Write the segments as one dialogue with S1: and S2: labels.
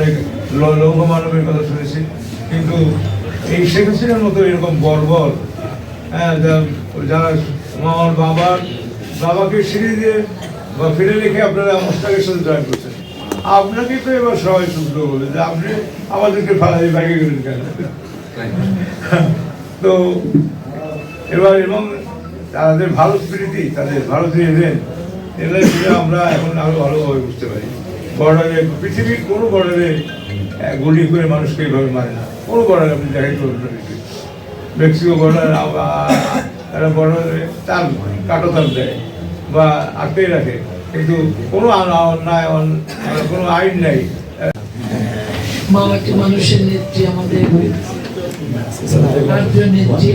S1: অনেক লৌহ মানবের কথা শুনেছি, কিন্তু এই শেখ হাসিনার মতো এরকম বর্বর, হ্যাঁ, যারা আমার বাবাকে সিঁড়ি দিয়ে বা ফিরে রেখে আপনারা মোস্তাকের সাথে জয়েন করছেন, আপনাকে তো এবার সবাই শুদ্ধ বলে যে আপনি আমাদেরকে ফালাই বাইকে গেলেন কেন। তো এবার এবং তাদের ভারত প্রীতি, তাদের ভারতীয় ইভেন্ট, এগুলো আমরা এখন আরো ভালোভাবে বুঝতে পারি। বর্ডারে, পৃথিবীর কোনো বর্ডারে গুলি করে মানুষকে এইভাবে মারে না, কোনো বর্ডারে আপনি দেখাইতে পারবেন না। মেক্সিকো বর্ডার একটা বর্ডারে তার কাটোতার দেয় বা আটকে রাখে, কিন্তু কোনো অন্যায়, কোনো আইন নেই।
S2: মামাটি মানুষের নেত্রী, আমাদের রাজ্য নেত্রী,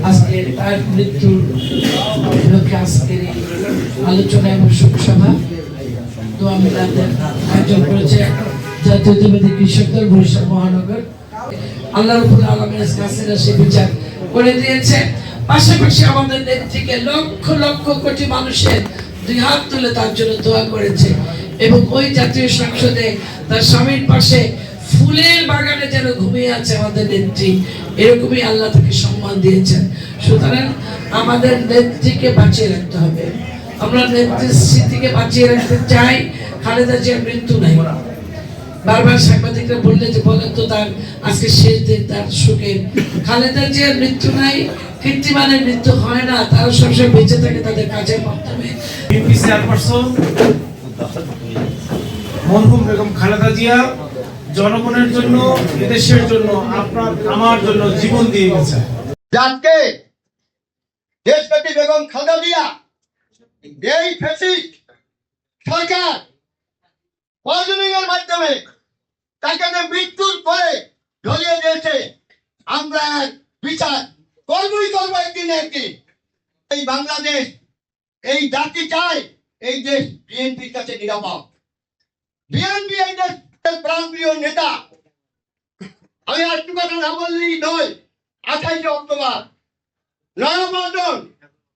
S2: আজকে তার মৃত্যুর লক্ষ্যে আজকের এই আলোচনা এবং শোকসভা তো আমি তাদের আয়োজন করেছে জাতীয়তাবাদী কৃষক দল বরিশাল মহানগর। আল্লাহ রাব্বুল আলামিন কাছেরা সে বিচার করে দিয়েছে। পাশাপাশি আমাদের নেত্রীকে লক্ষ লক্ষ কোটি মানুষের দুই হাত তুলে তার জন্য দোয়া করেছে এবং ওই জাতীয় সংসদে তার স্বামীর পাশে ফুলের বাগানে যেন ঘুমিয়ে আছে আমাদের নেত্রী, এরকমই আল্লাহ তাকে সম্মান দিয়েছেন। সুতরাং আমাদের নেত্রীকে বাঁচিয়ে রাখতে হবে। আমরা নেত্রীর স্মৃতিকে বাঁচিয়ে রাখতে চাই। খালেদা জিয়ার মৃত্যু নাই, বারবার সাংবাদিকরা বললে যে বলেন তো তার আজকে শেষ দিন, তার শোকের। খালেদা জিয়ার মৃত্যু নাই, কীর্তিমানের মৃত্যু হয় না, তারা সবসময় বেঁচে থাকে তাদের কাজের মাধ্যমে।
S3: বিএনপি চেয়ারপারসন মরহুম বেগম খালেদা জিয়া জনগণের জন্য, দেশের জন্য, আপনার আমার জন্য জীবন দিয়ে গেছে।
S4: আজকে দেশব্যাপী বেগম খালেদা জিয়া এই ফ্যাসিস্ট সরকার পয়জনিং এর মাধ্যমে তাকে মৃত্যুর পরে ঝরিয়ে দিয়েছে। আমরা বিচার করবই করবো একদিন একদিন। এই বাংলাদেশ, এই জাতি চায় এই দেশ বিএনপির কাছে নিরাপদ। বিএনপি এই দেশের প্রাণপ্রিয় নেতা। আমি আরেকটু কথা না বললেই নয়, 28 অক্টোবর নয়াপল্টন,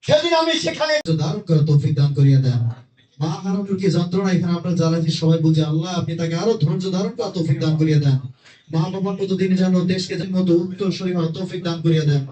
S4: সেদিন আমি সেখানে
S5: ধারণ করার তৌফিক দান করিয়া দেন। মা হারানোর কি যন্ত্রণা এখানে আপনার জ্বালাতে সবাই বুঝে, আল্লাহ আপনি তাকে আরো ধৈর্য ধারণ করার তৌফিক দান করিয়া দেন। মা বাবার প্রতিদিন যেন দেশকে মতো উত্তর সরিয়ে তৌফিক দান করিয়া দেন।